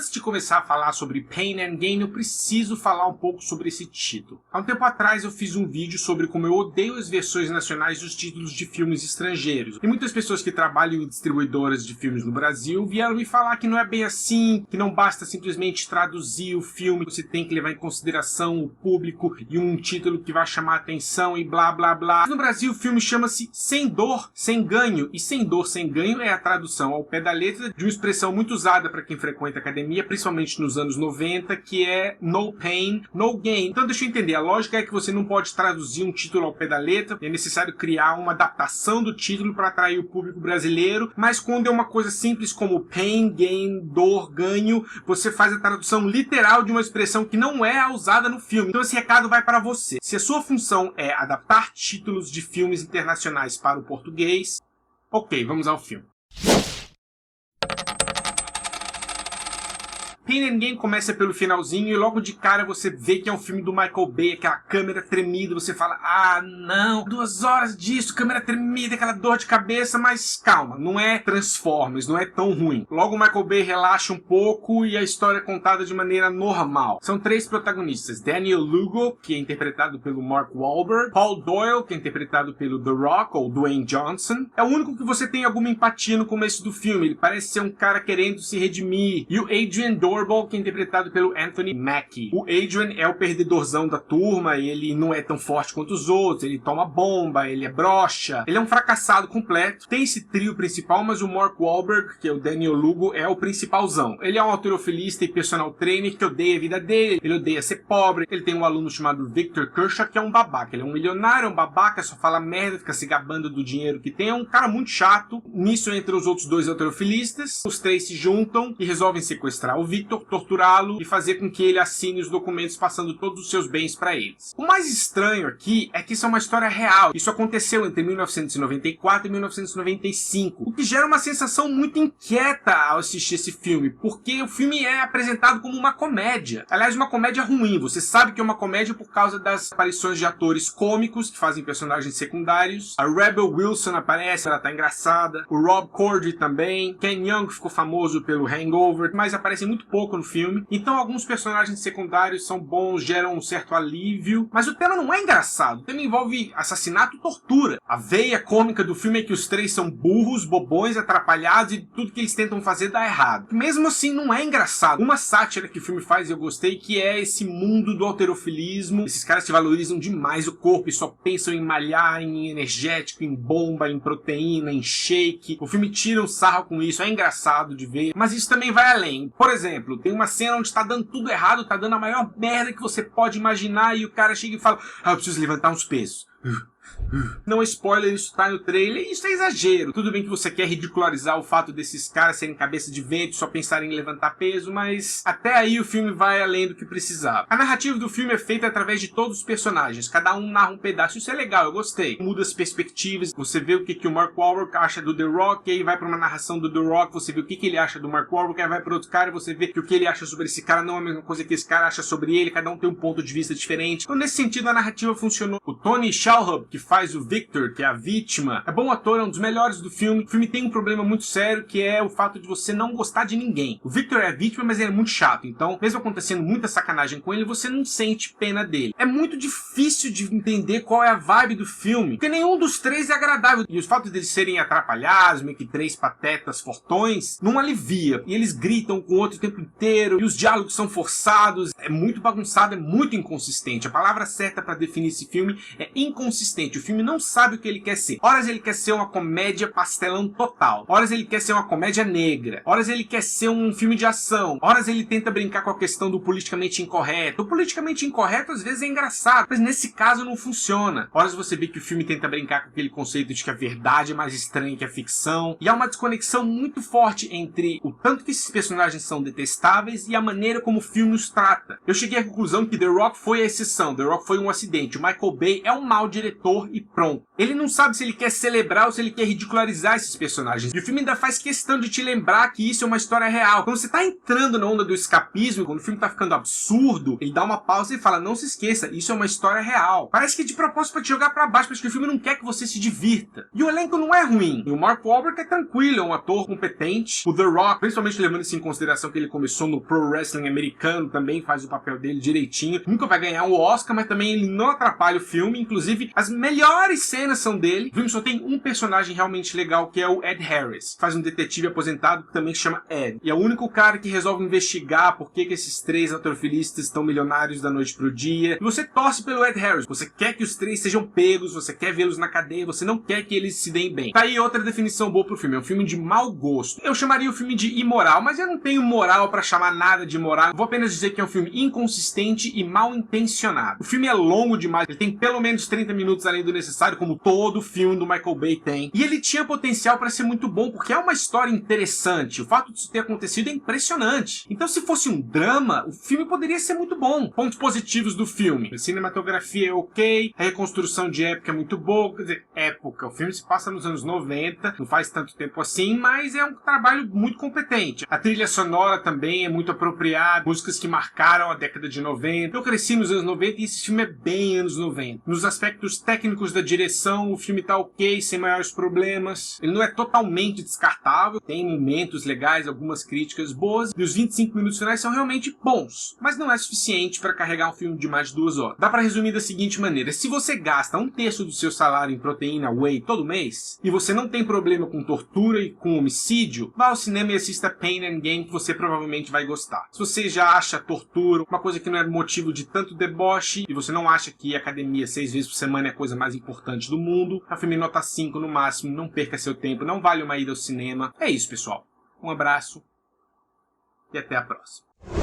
antes de começar a falar sobre Pain and Gain, eu preciso falar um pouco sobre esse título. Há um tempo atrás eu fiz um vídeo sobre como eu odeio as versões nacionais dos títulos de filmes estrangeiros. E muitas pessoas que trabalham em distribuidoras de filmes no Brasil vieram me falar que não é bem assim, que não basta simplesmente traduzir o filme, você tem que levar em consideração o público e um título que vai chamar a atenção e blá blá blá. No Brasil o filme chama-se Sem Dor, Sem Ganho, e Sem Dor, Sem Ganho é a tradução ao pé da letra de uma expressão muito usada para quem frequenta a academia, principalmente nos anos 90, que é No Pain, No Gain. Então deixa eu entender, a lógica é que você não pode traduzir um título ao pé da letra, é necessário criar uma adaptação do título para atrair o público brasileiro, mas quando é uma coisa simples como pain, gain, dor, ganho, você faz a tradução literal de uma expressão que não é a usada no filme. Então esse recado vai para você. Se a sua função é adaptar títulos de filmes internacionais para o português, ok, vamos ao filme. Pain and Gain começa pelo finalzinho e logo de cara você vê que é um filme do Michael Bay, aquela câmera tremida, você fala, ah não, 2 horas disso, câmera tremida, aquela dor de cabeça, mas calma, não é Transformers, não é tão ruim. Logo o Michael Bay relaxa um pouco e a história é contada de maneira normal. São 3 protagonistas, Daniel Lugo, que é interpretado pelo Mark Wahlberg, Paul Doyle, que é interpretado pelo The Rock, ou Dwayne Johnson. É o único que você tem alguma empatia no começo do filme, ele parece ser um cara querendo se redimir. E o Adrian Dorbal, que é interpretado pelo Anthony Mackie. O Adrian é o perdedorzão da turma, ele não é tão forte quanto os outros, ele toma bomba, ele é broxa, ele é um fracassado completo. Tem esse trio principal, mas o Mark Wahlberg, que é o Daniel Lugo, é o principalzão. Ele é um halterofilista e personal trainer que odeia a vida dele, ele odeia ser pobre, ele tem um aluno chamado Victor Kershaw, que é um babaca. Ele é um milionário, é um babaca, só fala merda, fica se gabando do dinheiro que tem, é um cara muito chato. Nisso, entre os outros 2 halterofilistas, os 3 se juntam e resolvem sequestrar o Victor, torturá-lo e fazer com que ele assine os documentos passando todos os seus bens para eles. O mais estranho aqui é que isso é uma história real. Isso aconteceu entre 1994 e 1995, o que gera uma sensação muito inquieta ao assistir esse filme, porque o filme é apresentado como uma comédia. Aliás, uma comédia ruim. Você sabe que é uma comédia por causa das aparições de atores cômicos que fazem personagens secundários. A Rebel Wilson aparece, ela tá engraçada. O Rob Corddry também. Ken Jeong ficou famoso pelo Hangover, mas aparece muito pouco no filme. Então alguns personagens secundários são bons, geram um certo alívio, mas o tema não é engraçado. O tema envolve assassinato e tortura. A veia cômica do filme é que os 3 são burros, bobões, atrapalhados e tudo que eles tentam fazer dá errado. Mesmo assim não é engraçado. Uma sátira que o filme faz e eu gostei, que é esse mundo do halterofilismo. Esses caras se valorizam demais o corpo e só pensam em malhar, em energético, em bomba, em proteína, em shake. O filme tira um sarro com isso, é engraçado de ver, mas isso também vai além. Por exemplo, tem uma cena onde tá dando tudo errado, tá dando a maior merda que você pode imaginar e o cara chega e fala, ah, eu preciso levantar uns pesos. Não é spoiler, isso tá no trailer, isso é exagero. Tudo bem que você quer ridicularizar o fato desses caras serem cabeça de vento, só pensarem em levantar peso, mas até aí o filme vai além do que precisava. A narrativa do filme é feita através de todos os personagens, cada um narra um pedaço, isso é legal, eu gostei. Muda as perspectivas, você vê o que o Mark Wahlberg acha do The Rock, e aí vai pra uma narração do The Rock, você vê o que ele acha do Mark Wahlberg, aí vai pra outro cara e você vê que o que ele acha sobre esse cara não é a mesma coisa que esse cara acha sobre ele, cada um tem um ponto de vista diferente. Então nesse sentido a narrativa funcionou. O Tony Shalhoub, que faz o Victor, que é a vítima, é bom ator, é um dos melhores do filme. O filme tem um problema muito sério, que é o fato de você não gostar de ninguém. O Victor é a vítima, mas ele é muito chato, então mesmo acontecendo muita sacanagem com ele, você não sente pena dele. É muito difícil de entender qual é a vibe do filme, porque nenhum dos 3 é agradável, e os fatos deles serem atrapalhados, meio que 3 patetas fortões, não alivia, e eles gritam com o outro o tempo inteiro, e os diálogos são forçados, é muito bagunçado, é muito inconsistente. A palavra certa para definir esse filme é inconsistente. O filme não sabe o que ele quer ser. Horas ele quer ser uma comédia pastelão total. Horas ele quer ser uma comédia negra. Horas ele quer ser um filme de ação. Horas ele tenta brincar com a questão do politicamente incorreto. O politicamente incorreto às vezes é engraçado, mas nesse caso não funciona. Horas você vê que o filme tenta brincar com aquele conceito de que a verdade é mais estranha que a ficção. E há uma desconexão muito forte entre o tanto que esses personagens são detestáveis e a maneira como o filme os trata. Eu cheguei à conclusão que The Rock foi a exceção. The Rock foi um acidente. O Michael Bay é um mau diretor. ator e pronto. Ele não sabe se ele quer celebrar ou se ele quer ridicularizar esses personagens. E o filme ainda faz questão de te lembrar que isso é uma história real. Quando você tá entrando na onda do escapismo, quando o filme tá ficando absurdo, ele dá uma pausa e fala, não se esqueça, isso é uma história real. Parece que é de propósito pra te jogar pra baixo, porque o filme não quer que você se divirta. E o elenco não é ruim. E o Mark Wahlberg é tranquilo, é um ator competente. O The Rock, principalmente levando isso em consideração que ele começou no pro wrestling americano, também faz o papel dele direitinho. Nunca vai ganhar o Oscar, mas também ele não atrapalha o filme. Inclusive, as melhores cenas são dele. O filme só tem um personagem realmente legal, que é o Ed Harris. Faz um detetive aposentado que também se chama Ed. E é o único cara que resolve investigar por que esses três naturfilistas estão milionários da noite pro dia. E você torce pelo Ed Harris. Você quer que os três sejam pegos, você quer vê-los na cadeia, você não quer que eles se deem bem. Tá aí outra definição boa pro filme. É um filme de mau gosto. Eu chamaria o filme de imoral, mas eu não tenho moral pra chamar nada de imoral. Vou apenas dizer que é um filme inconsistente e mal intencionado. O filme é longo demais. Ele tem pelo menos 30 minutos além do necessário, como todo filme do Michael Bay tem. E ele tinha potencial pra ser muito bom, porque é uma história interessante. O fato disso ter acontecido é impressionante. Então, se fosse um drama, o filme poderia ser muito bom. Pontos positivos do filme. A cinematografia é ok, a reconstrução de época é muito boa. Quer dizer, época. O filme se passa nos anos 90, não faz tanto tempo assim, mas é um trabalho muito competente. A trilha sonora também é muito apropriada, músicas que marcaram a década de 90. Eu cresci nos anos 90 e esse filme é bem anos 90. Nos aspectos técnicos da direção, o filme tá ok, sem maiores problemas. Ele não é totalmente descartável, tem momentos legais, algumas críticas boas, e os 25 minutos finais são realmente bons, mas não é suficiente para carregar um filme de mais de 2 horas. Dá para resumir da seguinte maneira: se você gasta 1/3 do seu salário em proteína whey todo mês, e você não tem problema com tortura e com homicídio, vá ao cinema e assista Pain and Gain, que você provavelmente vai gostar. Se você já acha tortura uma coisa que não é motivo de tanto deboche, e você não acha que academia 6 vezes por semana é a coisa mais importante do mundo, a filme nota 5 no máximo, não perca seu tempo, não vale uma ida ao cinema. É isso, pessoal. Um abraço e até a próxima.